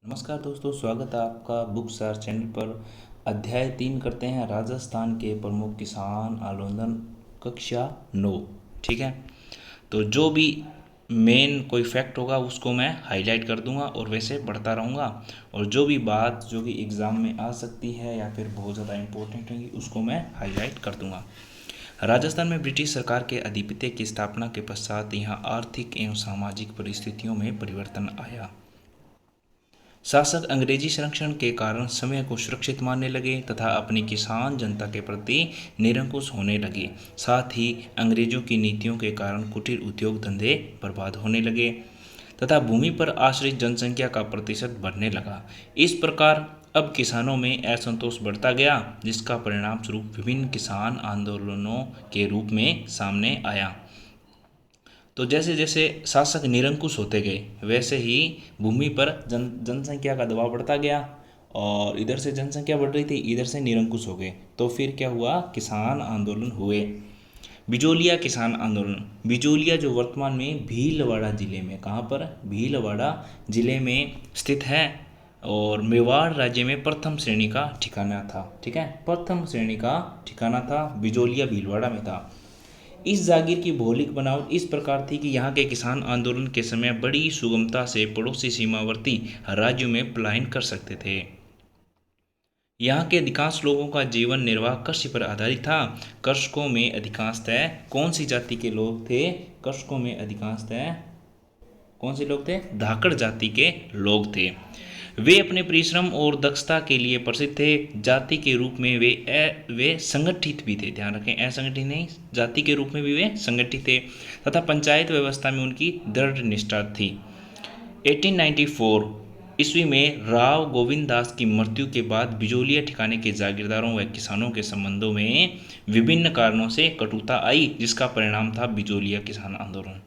नमस्कार दोस्तों, स्वागत है आपका बुक सार चैनल पर। अध्याय 3 करते हैं राजस्थान के प्रमुख किसान आंदोलन, कक्षा 9। ठीक है, तो जो भी मेन कोई फैक्ट होगा उसको मैं हाईलाइट कर दूंगा और वैसे पढ़ता रहूँगा। और जो भी बात जो भी एग्ज़ाम में आ सकती है या फिर बहुत ज़्यादा इंपॉर्टेंट होगी उसको मैं हाईलाइट कर दूंगा। राजस्थान में ब्रिटिश सरकार के आधिपत्य की स्थापना के पश्चात यहाँ आर्थिक एवं सामाजिक परिस्थितियों में परिवर्तन आया। शासक अंग्रेजी संरक्षण के कारण समय को सुरक्षित मानने लगे तथा अपनी किसान जनता के प्रति निरंकुश होने लगे। साथ ही अंग्रेजों की नीतियों के कारण कुटीर उद्योग धंधे बर्बाद होने लगे तथा भूमि पर आश्रित जनसंख्या का प्रतिशत बढ़ने लगा। इस प्रकार अब किसानों में असंतोष बढ़ता गया, जिसका परिणाम स्वरूप विभिन्न किसान आंदोलनों के रूप में सामने आया। तो जैसे जैसे शासक निरंकुश होते गए वैसे ही भूमि पर जनसंख्या का दबाव बढ़ता गया और इधर से जनसंख्या बढ़ रही थी, इधर से निरंकुश हो गए। तो फिर क्या हुआ, किसान आंदोलन हुए। बिजोलिया किसान आंदोलन। बिजोलिया जो वर्तमान में भीलवाड़ा जिले में, कहाँ पर, भीलवाड़ा जिले में स्थित है और मेवाड़ राज्य में प्रथम श्रेणी का ठिकाना था। ठीक है, प्रथम श्रेणी का ठिकाना था, बिजोलिया भीलवाड़ा में था। इस जागीर की भौगोलिक बनावट इस प्रकार थी कि यहाँ के किसान आंदोलन के समय बड़ी सुगमता से पड़ोसी सीमावर्ती राज्यों में पलायन कर सकते थे। यहाँ के अधिकांश लोगों का जीवन निर्वाह कृषि पर आधारित था। कृषकों में अधिकांशतः कौन सी जाति के लोग थे? कृषकों में अधिकांशतः कौन से लोग थे? धाकड़ जाति के लोग थे। वे अपने परिश्रम और दक्षता के लिए प्रसिद्ध थे। जाति के रूप में वे संगठित भी थे। ध्यान रखें, असंगठित नहीं, जाति के रूप में भी वे संगठित थे तथा पंचायत व्यवस्था में उनकी दृढ़ निष्ठा थी। 1894 ईस्वी में राव गोविंद दास की मृत्यु के बाद बिजोलिया ठिकाने के जागीरदारों व किसानों के संबंधों में विभिन्न कारणों से कटुता आई, जिसका परिणाम था बिजोलिया किसान आंदोलन।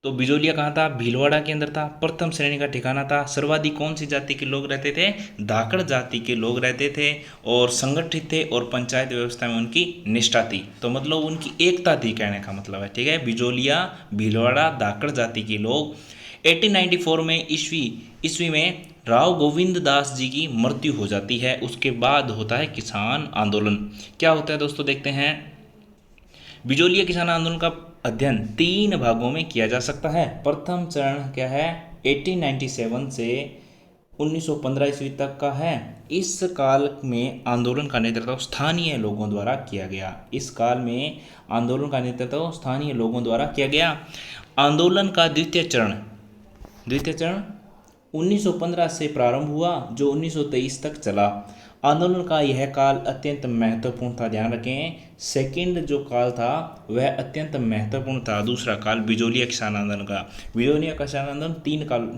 तो बिजोलिया कहाँ था? भीलवाड़ा के अंदर था, प्रथम श्रेणी का ठिकाना था। सर्वाधिक कौन सी जाति के लोग रहते थे? धाकड़ जाति के लोग रहते थे और संगठित थे और पंचायत व्यवस्था में उनकी निष्ठा थी। तो मतलब उनकी एकता थी, कहने का मतलब है। ठीक है, बिजोलिया, भीलवाड़ा, धाकड़ जाति के लोग। 1894 में ईस्वी में राव गोविंद दास जी की मृत्यु हो जाती है। उसके बाद होता है किसान आंदोलन। क्या होता है दोस्तों, देखते हैं। बिजोलिया किसान आंदोलन का अध्ययन 3 भागों में किया जा सकता है। प्रथम चरण क्या है? 1897 से 1915 ईस्वी तक का है। इस काल में आंदोलन का नेतृत्व स्थानीय लोगों द्वारा किया गया। इस काल में आंदोलन का नेतृत्व स्थानीय लोगों द्वारा किया गया। आंदोलन का द्वितीय चरण 1915 से प्रारंभ हुआ, जो 1923 तक चला। आंदोलन का यह काल अत्यंत महत्वपूर्ण था। ध्यान रखें, सेकंड जो काल था वह अत्यंत महत्वपूर्ण था। दूसरा काल बिजोलिया किसान आंदोलन का। बिजोलिया किसान आंदोलन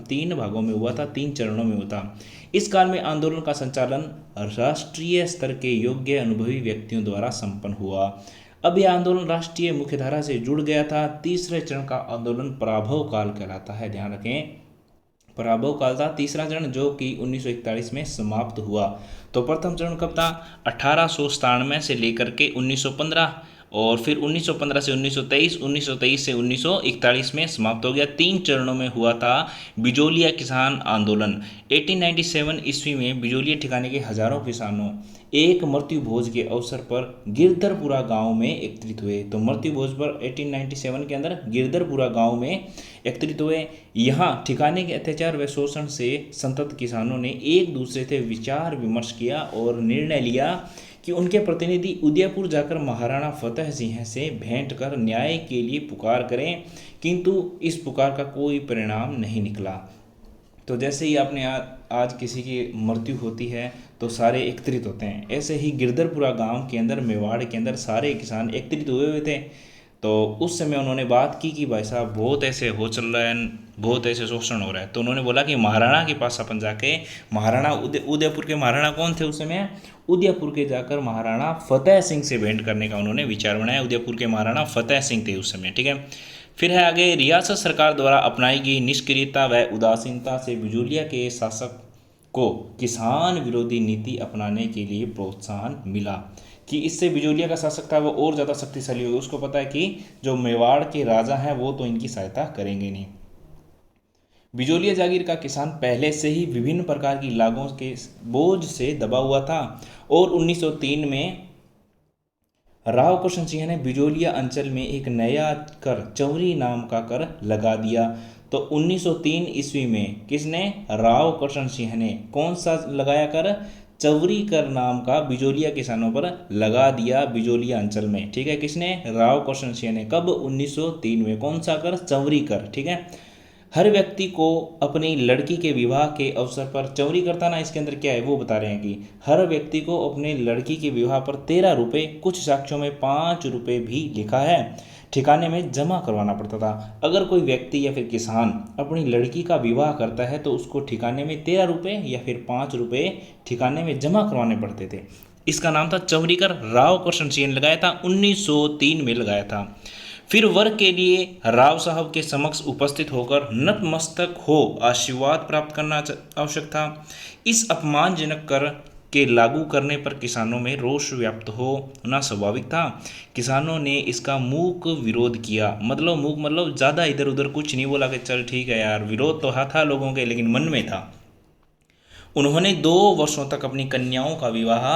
3 भागों में हुआ था, 3 चरणों में हुआ था। इस काल में आंदोलन का संचालन राष्ट्रीय स्तर के योग्य अनुभवी व्यक्तियों द्वारा संपन्न हुआ। अब यह आंदोलन राष्ट्रीय मुख्यधारा से जुड़ गया था। तीसरे चरण का आंदोलन पराभव काल कहलाता है। ध्यान रखें, पराभव काल था तीसरा चरण, जो कि 1941 में समाप्त हुआ। तो प्रथम चरण कब था? 1897 से लेकर के 1915 और फिर 1915 से 1923, 1923 से 1941 में समाप्त हो गया। 3 चरणों में हुआ था बिजोलिया किसान आंदोलन। 1897 ईस्वी में बिजोलिया ठिकाने के हजारों किसानों एक मृत्यु भोज के अवसर पर गिरधरपुरा गांव में एकत्रित हुए। तो मृत्यु भोज पर 1897 के अंदर गिरधरपुरा गांव में एकत्रित हुए। यहाँ ठिकाने के अत्याचार व शोषण से संतप्त किसानों ने एक दूसरे से विचार विमर्श किया और निर्णय लिया कि उनके प्रतिनिधि उदयपुर जाकर महाराणा फतेह सिंह से भेंट कर न्याय के लिए पुकार करें, किंतु इस पुकार का कोई परिणाम नहीं निकला। तो जैसे ही आपने आज किसी की मृत्यु होती है तो सारे एकत्रित होते हैं, ऐसे ही गिरधरपुरा गांव के अंदर, मेवाड़ के अंदर सारे किसान एकत्रित हुए हुए थे। तो उस समय उन्होंने बात की कि भाई साहब बहुत ऐसे हो चल रहा है, बहुत ऐसे शोषण हो रहा है। तो उन्होंने बोला कि महाराणा के पास अपन जाके, महाराणा उदयपुर के महाराणा कौन थे उस समय? उदयपुर के जाकर महाराणा फतेह सिंह से भेंट करने का उन्होंने विचार बनाया। उदयपुर के महाराणा फतेह सिंह थे उस समय। ठीक है, फिर है आगे, रियासत सरकार द्वारा अपनाई गई निष्क्रियता व उदासीनता से बिजोलिया के शासक को किसान विरोधी नीति अपनाने के लिए प्रोत्साहन मिला कि इससे बिजोलिया का शासक था वो और ज़्यादा शक्तिशाली होगा। उसको पता है कि जो मेवाड़ के राजा हैं वो तो इनकी सहायता करेंगे नहीं। बिजोलिया जागीर का किसान पहले से ही विभिन्न प्रकार की लागों के बोझ से दबा हुआ था और 1903 में राव कृष्ण सिंह ने बिजोलिया अंचल में एक नया कर चौरी नाम का कर लगा दिया। तो 1903 ईस्वी में किसने, राव कृष्ण सिंह ने कौन सा लगाया कर, चौरी कर नाम का बिजोलिया किसानों पर लगा दिया बिजोलिया अंचल में। ठीक है, किसने, राव कृष्ण सिंह ने। कब, 1903 में। कौन सा कर, चौरी कर। ठीक है, हर व्यक्ति को अपनी लड़की के विवाह के अवसर पर, चौरी करता ना, इसके अंदर क्या है वो बता रहे हैं कि हर व्यक्ति को अपने लड़की के विवाह पर 13 रुपये, कुछ साक्ष्यों में 5 रुपये भी लिखा है, ठिकाने में जमा करवाना पड़ता था। अगर कोई व्यक्ति या फिर किसान अपनी लड़की का विवाह करता है तो उसको ठिकाने में 13 रुपये या फिर 5 रुपये ठिकाने में जमा करवाने पड़ते थे। इसका नाम था चौरी कर। राव कृष्ण सिंह ने लगाया था, 1903 में लगाया था। फिर वर के लिए राव साहब के समक्ष उपस्थित होकर नतमस्तक हो आशीर्वाद प्राप्त करना आवश्यक था। इस अपमानजनक कर के लागू करने पर किसानों में रोष व्याप्त होना स्वाभाविक था। किसानों ने इसका मूक विरोध किया। मतलब मूक मतलब ज़्यादा इधर उधर कुछ नहीं बोला कि चल ठीक है यार, विरोध तो था लोगों के, लेकिन मन में था। उन्होंने 2 वर्षों तक अपनी कन्याओं का विवाह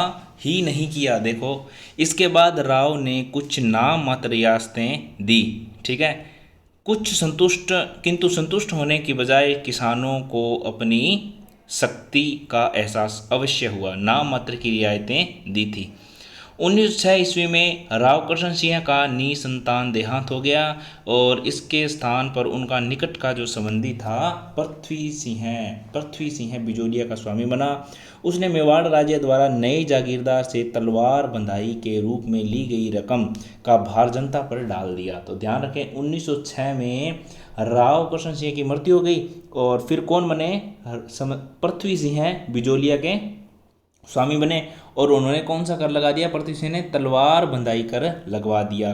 ही नहीं किया। देखो, इसके बाद राव ने कुछ नाम मात्र रियासतें दी। ठीक है, किंतु संतुष्ट होने की बजाय किसानों को अपनी शक्ति का एहसास अवश्य हुआ। नाम मात्र की रियायतें दी थी। 1906 ईस्वी में राव कृष्ण सिंह का निसंतान देहांत हो गया और इसके स्थान पर उनका निकट का जो संबंधी था पृथ्वी सिंह बिजोलिया का स्वामी बना। उसने मेवाड़ राज्य द्वारा नए जागीरदार से तलवार बंधाई के रूप में ली गई रकम का भार जनता पर डाल दिया। तो ध्यान रखें, 1906 में राव कृष्ण सिंह की मृत्यु हो गई और फिर कौन बने, पृथ्वी सिंह बिजोलिया के स्वामी बने। और उन्होंने कौन सा कर लगा दिया, पृथ्वी सिंह ने तलवार बंधाई कर लगवा दिया।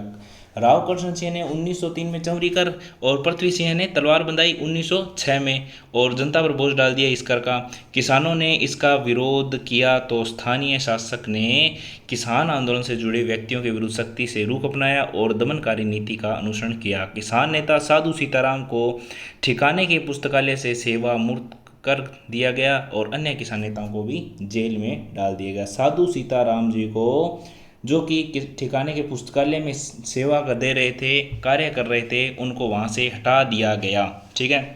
राव कृष्ण सिंह ने 1903 में चौरी कर और पृथ्वी सिंह ने तलवार बंधाई 1906 में और जनता पर बोझ डाल दिया इस कर का। किसानों ने इसका विरोध किया तो स्थानीय शासक ने किसान आंदोलन से जुड़े व्यक्तियों के विरुद्ध सख्ती से रुख अपनाया और दमनकारी नीति का अनुसरण किया। किसान नेता साधु सीताराम को ठिकाने के पुस्तकालय से सेवा मुक्त कर दिया गया और अन्य किसान नेताओं को भी जेल में डाल दिया गया। साधु सीताराम जी को, जो कि ठिकाने के पुस्तकालय में सेवा कर दे रहे थे, कार्य कर रहे थे, उनको वहाँ से हटा दिया गया। ठीक है,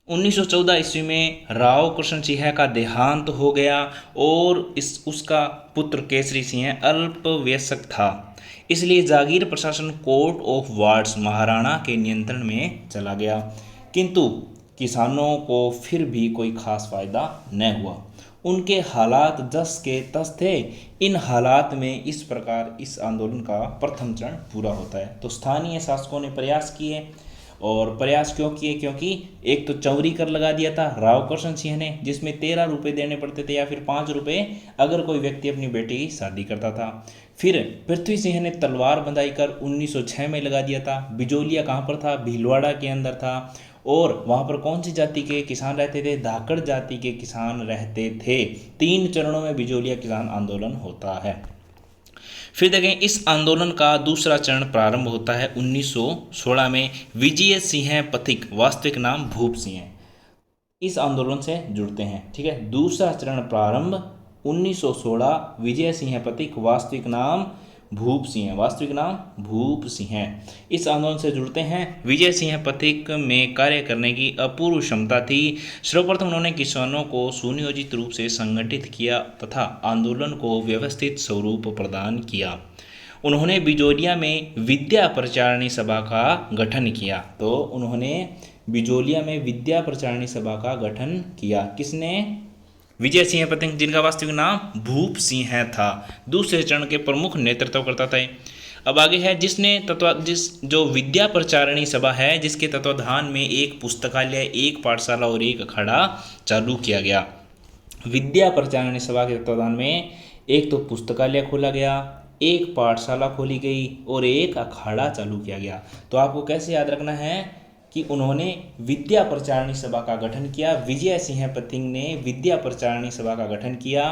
1914 ईस्वी में राव कृष्ण सिंह का देहांत हो गया और उसका पुत्र केसरी सिंह अल्पवयस्क था, इसलिए जागीर प्रशासन कोर्ट ऑफ वार्ड्स महाराणा के नियंत्रण में चला गया। किंतु किसानों को फिर भी कोई खास फायदा न हुआ। उनके हालात जस के तस थे। इन हालात में इस प्रकार इस आंदोलन का प्रथम चरण पूरा होता है। तो स्थानीय शासकों ने प्रयास किए, और प्रयास क्यों किए, क्योंकि एक तो चौरी कर लगा दिया था राव कृष्ण सिंह ने, जिसमें 13 रुपये देने पड़ते थे या फिर 5 रुपये अगर कोई व्यक्ति अपनी बेटी की शादी करता था। फिर पृथ्वी सिंह ने तलवार बंधाई कर 1906 में लगा दिया था। बिजोलिया कहाँ पर था, भीलवाड़ा के अंदर था, और वहाँ पर कौन सी जाति के किसान रहते थे, धाकड़ जाति के किसान रहते थे। 3 चरणों में बिजोलिया किसान आंदोलन होता है। फिर देखें, इस आंदोलन का दूसरा चरण प्रारंभ होता है 1916 में। विजय सिंह पथिक, वास्तविक नाम भूप सिंह, इस आंदोलन से जुड़ते हैं। ठीक है, दूसरा चरण प्रारंभ 1916, विजय सिंह पथिक, वास्तविक नाम भूप सिंह, इस आंदोलन से जुड़ते हैं। विजय सिंह पथिक में कार्य करने की अपूर्व क्षमता थी। सर्वप्रथम उन्होंने किसानों को सुनियोजित रूप से संगठित किया तथा आंदोलन को व्यवस्थित स्वरूप प्रदान किया। उन्होंने बिजोलिया में विद्या प्रचारणी सभा का गठन किया। तो उन्होंने बिजोलिया में विद्या प्रचारणी सभा का गठन किया। किसने, विजय सिंह पथिक, जिनका वास्तविक नाम भूप सिंह था। दूसरे चरण के प्रमुख नेतृत्व करता था। अब आगे है, जो विद्या प्रचारणी सभा है, जिसके तत्वाधान में एक पुस्तकालय, एक पाठशाला और एक अखाड़ा चालू किया गया। विद्या प्रचारणी सभा के तत्वाधान में एक तो पुस्तकालय खोला गया, एक पाठशाला खोली गई और एक अखाड़ा चालू किया गया। तो आपको कैसे याद रखना है कि उन्होंने विद्या प्रचारणी सभा का गठन किया। विजय सिंह पथिक ने विद्या प्रचारणी सभा का गठन किया।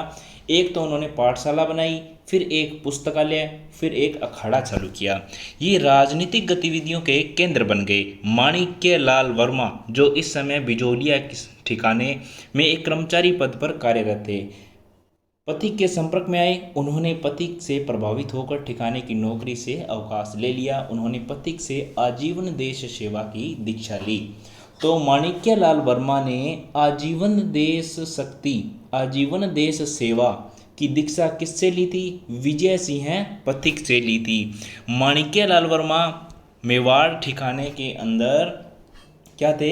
एक तो उन्होंने पाठशाला बनाई, फिर एक पुस्तकालय, फिर एक अखाड़ा चालू किया। ये राजनीतिक गतिविधियों के केंद्र बन गए। माणिक्य लाल वर्मा जो इस समय बिजोलिया के ठिकाने में एक कर्मचारी पद पर कार्यरत थे, पथिक के संपर्क में आए। उन्होंने पथिक से प्रभावित होकर ठिकाने की नौकरी से अवकाश ले लिया। उन्होंने पथिक से आजीवन देश सेवा की दीक्षा ली। तो माणिक्य लाल वर्मा ने आजीवन देश सेवा की दीक्षा किससे ली थी? विजय सिंह पथिक से ली थी। माणिक्य लाल वर्मा मेवाड़ ठिकाने के अंदर क्या थे?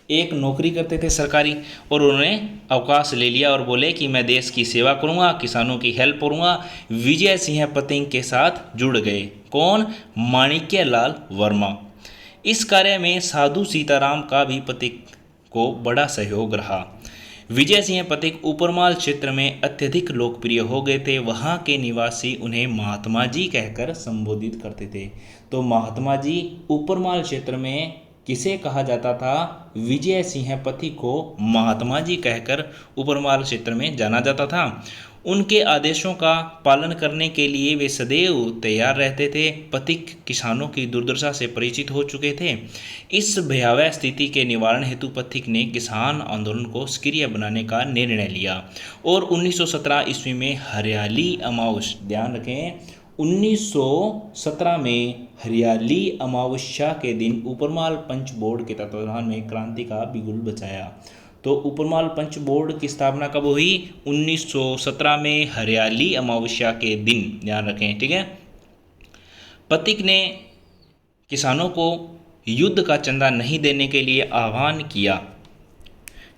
एक नौकरी करते थे सरकारी, और उन्होंने अवकाश ले लिया और बोले कि मैं देश की सेवा करूंगा, किसानों की हेल्प करूंगा। विजय सिंह पथिक के साथ जुड़ गए। कौन? माणिक्य लाल वर्मा। इस कार्य में साधु सीताराम का भी पथिक को बड़ा सहयोग रहा। विजय सिंह पथिक ऊपरमाल क्षेत्र में अत्यधिक लोकप्रिय हो गए थे। वहाँ के निवासी उन्हें महात्मा जी कहकर संबोधित करते थे। तो महात्मा जी ऊपरमाल क्षेत्र में किसे कहा जाता था? विजय सिंह पथिक को महात्मा जी कहकर ऊपरमाल क्षेत्र में जाना जाता था। उनके आदेशों का पालन करने के लिए वे सदैव तैयार रहते थे। पथिक किसानों की दुर्दशा से परिचित हो चुके थे। इस भयावह स्थिति के निवारण हेतु पथिक ने किसान आंदोलन को सक्रिय बनाने का निर्णय लिया और 1917 ईस्वी में हरियाली अमावस्या, ध्यान रखें, 1917 में हरियाली अमावस्या के दिन ऊपरमाल पंच बोर्ड के तत्वावधान में क्रांति का बिगुल बजाया। तो ऊपरमाल पंच बोर्ड की स्थापना कब हुई? 1917 में हरियाली अमावस्या के दिन, ध्यान रखें, ठीक है। पथिक ने किसानों को युद्ध का चंदा नहीं देने के लिए आह्वान किया,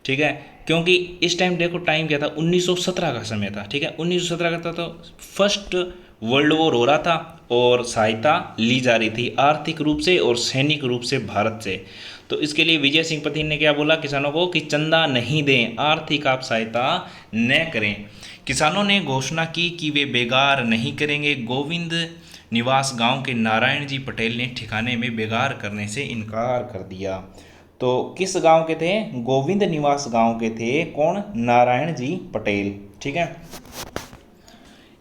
ठीक है, क्योंकि इस टाइम देखो टाइम क्या था, 1917 का समय था, ठीक है। 1917 का था तो फर्स्ट वर्ल्ड वॉर हो रहा था और सहायता ली जा रही थी आर्थिक रूप से और सैनिक रूप से भारत से। तो इसके लिए विजय सिंह पथिक ने क्या बोला किसानों को कि चंदा नहीं दें, आर्थिक आप सहायता न करें। किसानों ने घोषणा की कि वे बेगार नहीं करेंगे। गोविंद निवास गांव के नारायण जी पटेल ने ठिकाने में बेगार करने से इनकार कर दिया। तो किस गांव के थे? गोविंद निवास गांव के थे। कौन? नारायण जी पटेल, ठीक है।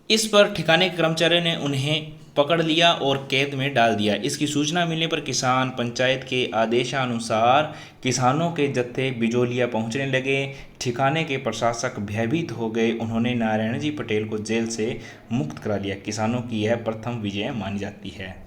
इस पर ठिकाने के कर्मचारियों ने उन्हें पकड़ लिया और कैद में डाल दिया। इसकी सूचना मिलने पर किसान पंचायत के आदेशानुसार किसानों के जत्थे बिजोलिया पहुंचने लगे। ठिकाने के प्रशासक भयभीत हो गए। उन्होंने नारायण जी पटेल को जेल से मुक्त करा लिया। किसानों की यह प्रथम विजय मानी जाती है।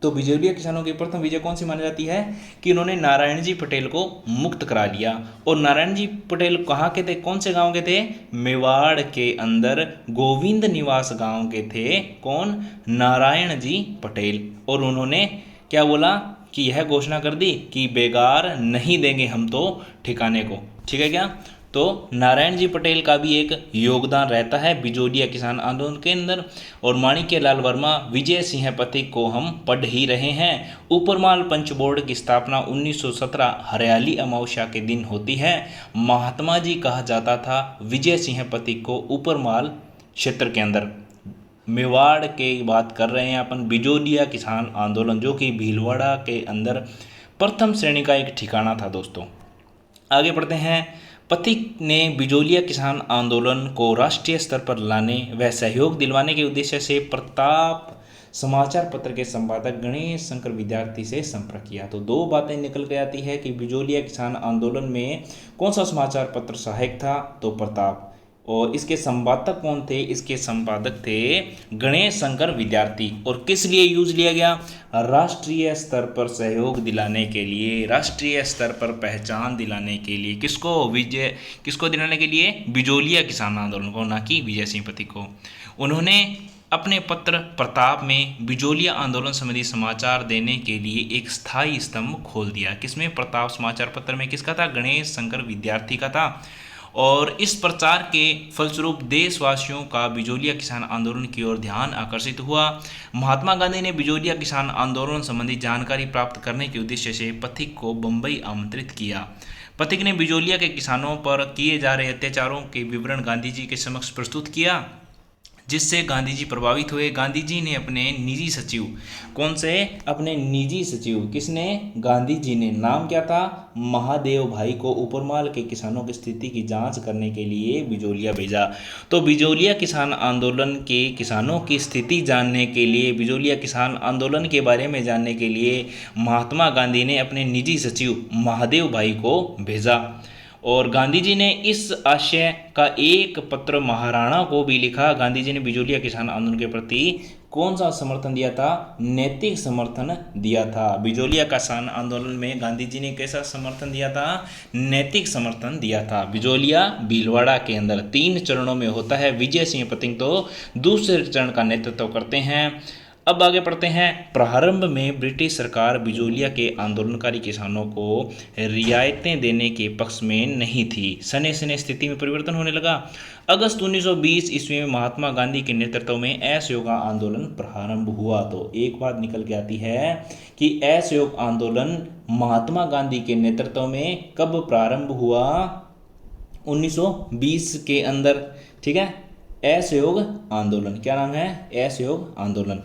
तो बिजोलिया किसानों की प्रथम विजय कौन सी मानी जाती है? कि उन्होंने नारायण जी पटेल को मुक्त करा लिया। और नारायण जी पटेल कहाँ के थे? कौन से गांव के थे? मेवाड़ के अंदर गोविंद निवास गांव के थे। कौन? नारायण जी पटेल। और उन्होंने क्या बोला कि यह घोषणा कर दी कि बेगार नहीं देंगे हम तो ठिकाने को, ठीक है क्या। तो नारायण जी पटेल का भी एक योगदान रहता है बिजोलिया किसान आंदोलन के अंदर। और माणिक्य लाल वर्मा, विजय सिंह पथिक को हम पढ़ ही रहे हैं। ऊपरमाल पंच बोर्ड की स्थापना 1917 हरियाली अमावस्या के दिन होती है। महात्मा जी कहा जाता था विजय सिंह पथिक को ऊपरमाल क्षेत्र के अंदर। मेवाड़ के बात कर रहे हैं अपन। बिजोलिया किसान आंदोलन जो कि भीलवाड़ा के अंदर प्रथम श्रेणी का एक ठिकाना था दोस्तों। आगे बढ़ते हैं। पथिक ने बिजोलिया किसान आंदोलन को राष्ट्रीय स्तर पर लाने व सहयोग दिलवाने के उद्देश्य से प्रताप समाचार पत्र के संपादक गणेश शंकर विद्यार्थी से संपर्क किया। तो दो बातें निकल के आती है कि बिजोलिया किसान आंदोलन में कौन सा समाचार पत्र सहायक था? तो प्रताप। और इसके संपादक कौन थे? इसके संपादक थे गणेश शंकर विद्यार्थी। और किस लिए यूज लिया गया? राष्ट्रीय स्तर पर सहयोग दिलाने के लिए, राष्ट्रीय स्तर पर पहचान दिलाने के लिए। किसको दिलाने के लिए? बिजोलिया किसान आंदोलन को, ना कि विजय सिंह पथिक को। उन्होंने अपने पत्र प्रताप में बिजोलिया आंदोलन संबंधी समाचार देने के लिए एक स्थायी स्तंभ खोल दिया। किसमें? प्रताप समाचार पत्र में किसका था? गणेश शंकर विद्यार्थी का था। और इस प्रचार के फलस्वरूप देशवासियों का बिजोलिया किसान आंदोलन की ओर ध्यान आकर्षित हुआ। महात्मा गांधी ने बिजोलिया किसान आंदोलन संबंधी जानकारी प्राप्त करने के उद्देश्य से पथिक को बम्बई आमंत्रित किया। पथिक ने बिजोलिया के किसानों पर किए जा रहे अत्याचारों के विवरण गांधी जी के समक्ष प्रस्तुत किया। जिससे गांधी जी प्रभावित हुए। गांधी जी ने अपने निजी सचिव, कौन से, अपने निजी सचिव, किसने, गांधी जी ने, नाम क्या था, महादेव भाई को ऊपरमाल के किसानों की स्थिति की जांच करने के लिए बिजोलिया भेजा। तो बिजोलिया किसान आंदोलन के किसानों की स्थिति जानने के लिए, बिजोलिया किसान आंदोलन के बारे में जानने के लिए महात्मा गांधी ने अपने निजी सचिव महादेव भाई को भेजा। और गांधी जी ने इस आशय का एक पत्र महाराणा को भी लिखा। गांधी जी ने बिजोलिया किसान आंदोलन के प्रति कौन सा समर्थन दिया था, नैतिक समर्थन दिया था। बिजोलिया किसान आंदोलन में गांधी जी ने कैसा समर्थन दिया था, नैतिक समर्थन दिया था। बिजोलिया भीलवाड़ा के अंदर 3 चरणों में होता है। विजय सिंह पतिंग तो दूसरे चरण का नेतृत्व करते हैं। अब आगे पढ़ते हैं। प्रारंभ में ब्रिटिश सरकार बिजोलिया के आंदोलनकारी किसानों को रियायतें देने के पक्ष में नहीं थी। सने सने स्थिति में परिवर्तन होने लगा। अगस्त 1920 ईस्वी में महात्मा गांधी के नेतृत्व में असहयोग आंदोलन प्रारंभ हुआ। तो एक बात निकल के आती है कि असहयोग आंदोलन महात्मा गांधी के नेतृत्व में कब प्रारंभ हुआ, 1920 के अंदर, ठीक है। असहयोग आंदोलन, क्या नाम है, असहयोग आंदोलन,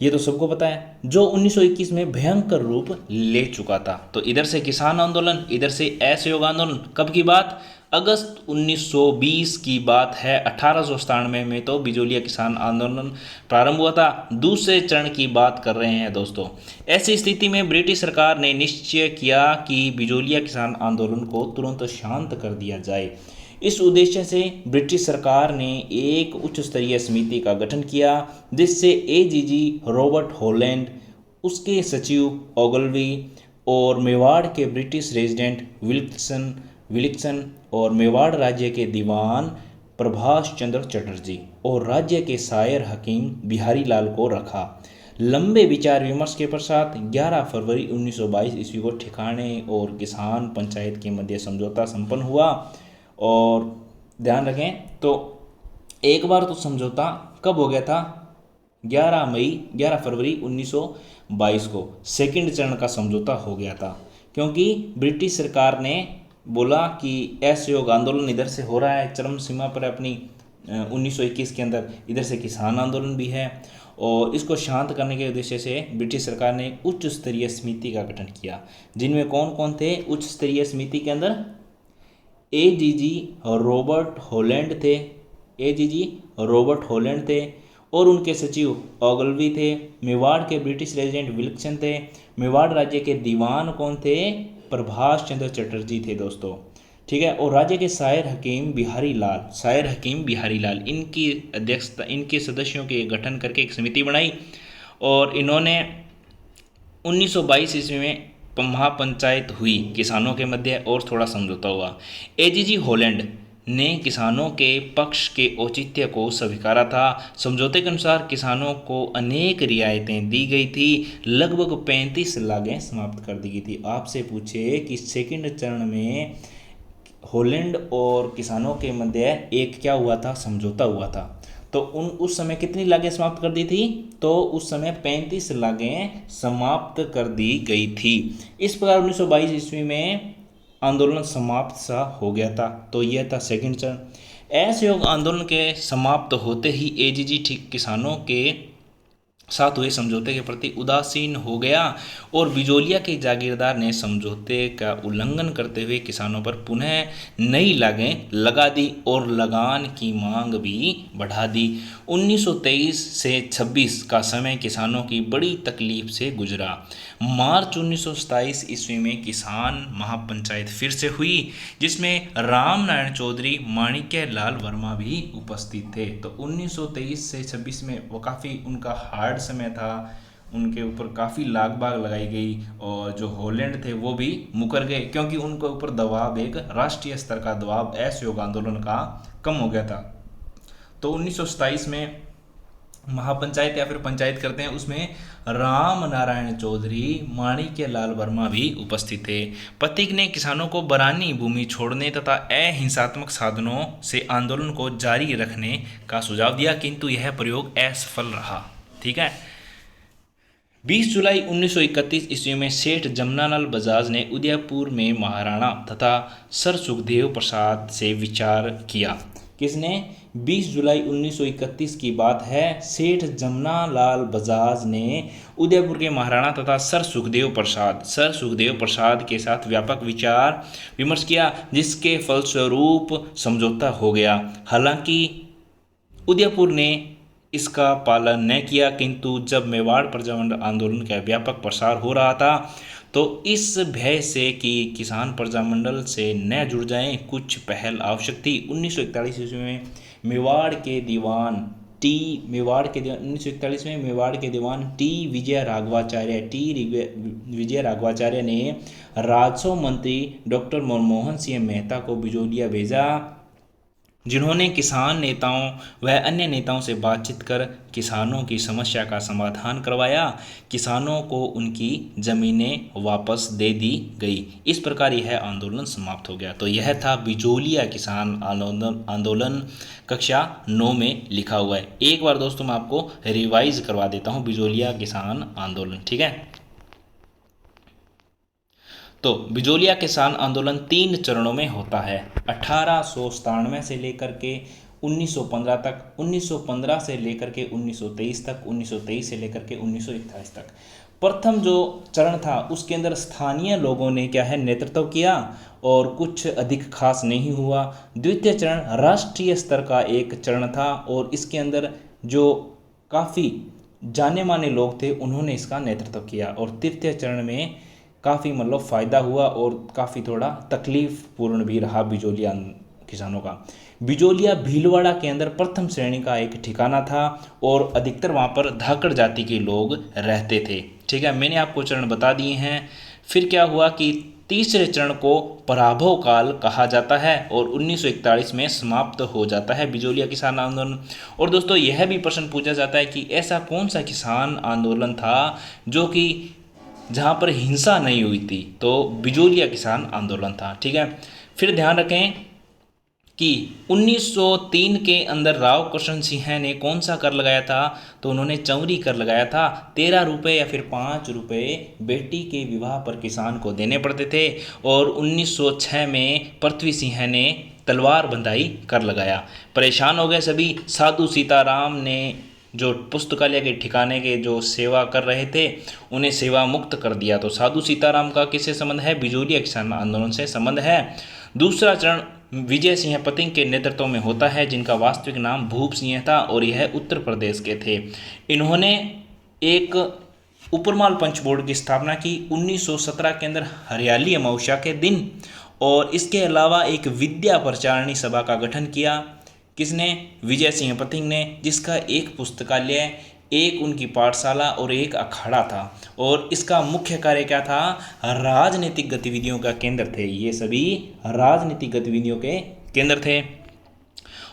ये तो सबको पता है, जो 1921 में भयंकर रूप ले चुका था। तो इधर से किसान आंदोलन, इधर से असहयोग आंदोलन। कब की बात, अगस्त 1920 की बात है। 1897 में तो बिजोलिया किसान आंदोलन प्रारंभ हुआ था। दूसरे चरण की बात कर रहे हैं दोस्तों। ऐसी स्थिति में ब्रिटिश सरकार ने निश्चय किया कि बिजोलिया किसान आंदोलन को तुरंत शांत कर दिया जाए। इस उद्देश्य से ब्रिटिश सरकार ने एक उच्च स्तरीय समिति का गठन किया, जिससे एजीजी रॉबर्ट हॉलैंड, उसके सचिव ओगलवी और मेवाड़ के ब्रिटिश रेजिडेंट विल्सन और मेवाड़ राज्य के दीवान प्रभाष चंद्र चटर्जी और राज्य के शायर हकीम बिहारी लाल को रखा। लंबे विचार विमर्श के पश्चात 11 फरवरी 1922 ईस्वी को ठिकाने और किसान पंचायत के मध्य समझौता संपन्न हुआ। और ध्यान रखें, तो एक बार तो समझौता कब हो गया था, 11 फरवरी 1922 को सेकंड चरण का समझौता हो गया था, क्योंकि ब्रिटिश सरकार ने बोला कि असहयोग आंदोलन इधर से हो रहा है, चरम सीमा पर अपनी 1921 के अंदर, इधर से किसान आंदोलन भी है, और इसको शांत करने के उद्देश्य से ब्रिटिश सरकार ने उच्च स्तरीय समिति का गठन किया। जिनमें कौन कौन थे उच्च स्तरीय समिति के अंदर, एजीजी रॉबर्ट हॉलैंड थे, एजीजी रॉबर्ट हॉलैंड थे, और उनके सचिव ओगलवी थे। मेवाड़ के ब्रिटिश रेजिडेंट विल्सन थे। मेवाड़ राज्य के दीवान कौन थे, प्रभाष चंद्र चटर्जी थे दोस्तों, ठीक है। और राज्य के शायर हकीम बिहारी लाल, इनकी अध्यक्षता, इनके सदस्यों के गठन करके एक समिति बनाई, और इन्होंने 1922 ईस्वी में महापंचायत हुई किसानों के मध्य, और थोड़ा समझौता हुआ। एजीजी हॉलैंड ने किसानों के पक्ष के औचित्य को स्वीकारा था। समझौते के अनुसार किसानों को अनेक रियायतें दी गई थी। लगभग 35 लागें समाप्त कर दी गई थी। आपसे पूछे कि सेकंड चरण में हॉलैंड और किसानों के मध्य एक क्या हुआ था, समझौता हुआ था, तो उस समय कितनी लागें समाप्त कर दी थी, तो उस समय 35 लागें समाप्त कर दी गई थी। इस प्रकार 1922 ईस्वी में आंदोलन समाप्त सा हो गया था। तो यह था सेकंड चरण। असहयोग आंदोलन के समाप्त होते ही एजीजी ठीक किसानों के साथ हुए समझौते के प्रति उदासीन हो गया, और बिजोलिया के जागीरदार ने समझौते का उल्लंघन करते हुए किसानों पर पुनः नई लागें लगा दी और लगान की मांग भी बढ़ा दी। 1923 से 26 का समय किसानों की बड़ी तकलीफ से गुजरा। मार्च 1927 ईस्वी में किसान महापंचायत फिर से हुई, जिसमें राम नारायण चौधरी, माणिक्य लाल वर्मा भी उपस्थित थे। तो 1923 से 26 में वो काफ़ी उनका हार्ड समय था, उनके ऊपर काफ़ी लाग बाग लगाई गई, और जो हॉलैंड थे वो भी मुकर गए, क्योंकि उनके ऊपर दबाव, एक राष्ट्रीय स्तर का दबाव असहयोग आंदोलन का कम हो गया था। तो 1927 में महापंचायत या फिर पंचायत करते हैं, उसमें राम नारायण चौधरी, माणिक्य लाल वर्मा भी उपस्थित थे। पथिक ने किसानों को बरानी भूमि छोड़ने तथा अहिंसात्मक साधनों से आंदोलन को जारी रखने का सुझाव दिया, किंतु यह प्रयोग असफल रहा, ठीक है। 20 जुलाई 1931 ईस्वी में सेठ जमनालाल बजाज ने उदयपुर में महाराणा तथा सर सुखदेव प्रसाद से विचार किया किसने? 20 जुलाई 1931 की बात है। सेठ जमनालाल बजाज ने उदयपुर के महाराणा तथा सर सुखदेव प्रसाद के साथ व्यापक विचार विमर्श किया, जिसके फलस्वरूप समझौता हो गया। हालांकि उदयपुर ने इसका पालन न किया, किंतु जब मेवाड़ प्रजामंडल आंदोलन का व्यापक प्रसार हो रहा था तो इस भय से कि किसान प्रजामंडल से न जुड़ जाएं, कुछ पहल आवश्यक थी। 1941 ईस्वी में मेवाड़ के दीवान 1941 में मेवाड़ के दीवान टी विजय राघवाचार्य ने राजस्व मंत्री डॉक्टर मनमोहन सिंह मेहता को बिजोलिया भेजा, जिन्होंने किसान नेताओं व अन्य नेताओं से बातचीत कर किसानों की समस्या का समाधान करवाया। किसानों को उनकी ज़मीनें वापस दे दी गई। इस प्रकार यह आंदोलन समाप्त हो गया। तो यह था बिजोलिया किसान आंदोलन, कक्षा 9 में लिखा हुआ है। एक बार दोस्तों मैं आपको रिवाइज करवा देता हूँ बिजोलिया किसान आंदोलन, ठीक है। तो बिजोलिया किसान आंदोलन 3 चरणों में होता है। 1897 से लेकर के 1915 तक, 1915 से लेकर के 1923 तक, 1923 से लेकर के 1928 तक। प्रथम जो चरण था उसके अंदर स्थानीय लोगों ने क्या है नेतृत्व किया और कुछ अधिक खास नहीं हुआ। द्वितीय चरण राष्ट्रीय स्तर का एक चरण था और इसके अंदर जो काफ़ी जाने माने लोग थे उन्होंने इसका नेतृत्व किया। और तृतीय चरण में काफ़ी मतलब फ़ायदा हुआ और काफ़ी थोड़ा तकलीफ पूर्ण भी रहा बिजोलिया किसानों का। बिजोलिया भीलवाड़ा के अंदर प्रथम श्रेणी का एक ठिकाना था और अधिकतर वहाँ पर धाकड़ जाति के लोग रहते थे, ठीक है। मैंने आपको चरण बता दिए हैं। फिर क्या हुआ कि तीसरे चरण को पराभव काल कहा जाता है और 1941 में समाप्त हो जाता है बिजोलिया किसान आंदोलन। और दोस्तों यह भी प्रश्न पूछा जाता है कि ऐसा कौन सा किसान आंदोलन था जो कि जहाँ पर हिंसा नहीं हुई थी, तो बिजोलिया किसान आंदोलन था, ठीक है। फिर ध्यान रखें कि 1903 के अंदर राव कृष्ण सिंह ने कौन सा कर लगाया था, तो उन्होंने चौरी कर लगाया था। 13 रुपये या फिर 5 रुपये बेटी के विवाह पर किसान को देने पड़ते थे। और 1906 में पृथ्वी सिंह ने तलवार बंधाई कर लगाया। परेशान हो गए सभी। साधु सीताराम ने जो पुस्तकालय के ठिकाने के जो सेवा कर रहे थे उन्हें सेवा मुक्त कर दिया। तो साधु सीताराम का किससे संबंध है? बिजोलिया किसान आंदोलन से संबंध है। दूसरा चरण विजय सिंह पतिंग के नेतृत्व में होता है, जिनका वास्तविक नाम भूप सिंह था और यह उत्तर प्रदेश के थे। इन्होंने एक उपरमाल पंच बोर्ड की स्थापना की 1917 के अंदर हरियाली अमावस्या के दिन, और इसके अलावा एक विद्या प्रचारणी सभा का गठन किया। किसने? विजय सिंह पथिंग ने, जिसका एक पुस्तकालय, एक उनकी पाठशाला और एक अखाड़ा था। और इसका मुख्य कार्य क्या था? राजनीतिक गतिविधियों का केंद्र थे। ये सभी राजनीतिक गतिविधियों के केंद्र थे।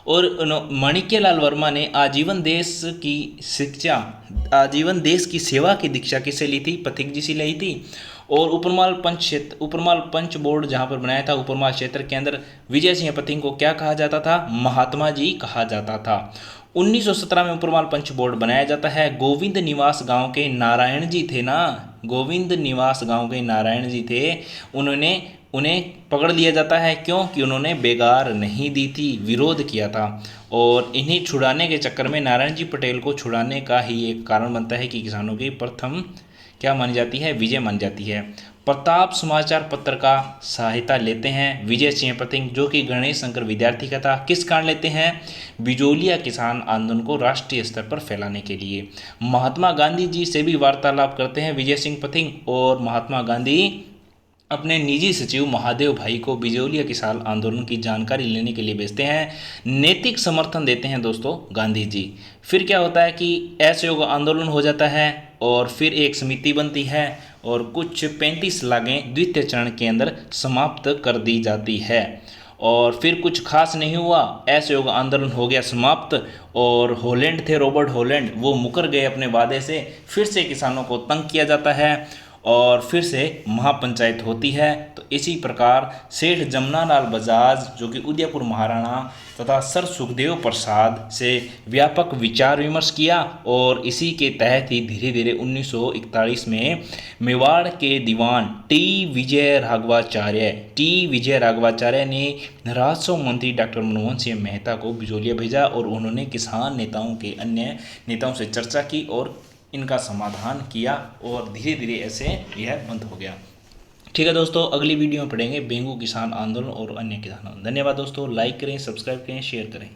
और माणिक्यलाल वर्मा ने आजीवन देश की सेवा की दीक्षा किससे ली थी? पथिक जी से ली थी। और उपरमाल पंच बोर्ड जहाँ पर बनाया था उपरमाल क्षेत्र के अंदर, विजय सिंह पथिक को क्या कहा जाता था? महात्मा जी कहा जाता था। 1917 में उपरमाल पंच बोर्ड बनाया जाता है। गोविंद निवास गांव के नारायण जी थे ना, गोविंद निवास गांव के नारायण जी थे, उन्हें पकड़ लिया जाता है। क्योंकि उन्होंने बेगार नहीं दी थी, विरोध किया था। और इन्हीं छुड़ाने के चक्कर में नारायण जी पटेल को छुड़ाने का ही एक कारण बनता है कि किसानों की प्रथम क्या मानी जाती है? विजय मानी जाती है। प्रताप समाचार पत्र का सहायता लेते हैं विजय सिंह पथिक, जो कि गणेश शंकर विद्यार्थी का था। किस कारण लेते हैं? बिजोलिया किसान आंदोलन को राष्ट्रीय स्तर पर फैलाने के लिए। महात्मा गांधी जी से भी वार्तालाप करते हैं विजय सिंह पथिक, और महात्मा गांधी अपने निजी सचिव महादेव भाई को बिजोलिया किसान आंदोलन की जानकारी लेने के लिए भेजते हैं। नैतिक समर्थन देते हैं दोस्तों गांधी जी। फिर क्या होता है कि असहयोग आंदोलन हो जाता है और फिर एक समिति बनती है और कुछ 35 लागें द्वितीय चरण के अंदर समाप्त कर दी जाती है। और फिर कुछ खास नहीं हुआ, असहयोग आंदोलन हो गया समाप्त। और हॉलैंड थे, रॉबर्ट हॉलैंड, वो मुकर गए अपने वादे से। फिर से किसानों को तंग किया जाता है और फिर से महापंचायत होती है। तो इसी प्रकार सेठ जमनालाल बजाज जो कि उदयपुर महाराणा तथा सर सुखदेव प्रसाद से व्यापक विचार विमर्श किया, और इसी के तहत ही धीरे धीरे 1941 में मेवाड़ के दीवान टी विजय राघवाचार्य ने राजस्व मंत्री डॉक्टर मनमोहन सिंह मेहता को बिजोलिया भेजा, और उन्होंने किसान नेताओं के अन्य नेताओं से चर्चा की और इनका समाधान किया, और धीरे धीरे ऐसे यह बंद हो गया। ठीक है दोस्तों, अगली वीडियो में पढ़ेंगे बेंगू किसान आंदोलन और अन्य किसान आंदोलन। धन्यवाद दोस्तों, लाइक करें, सब्सक्राइब करें, शेयर करें।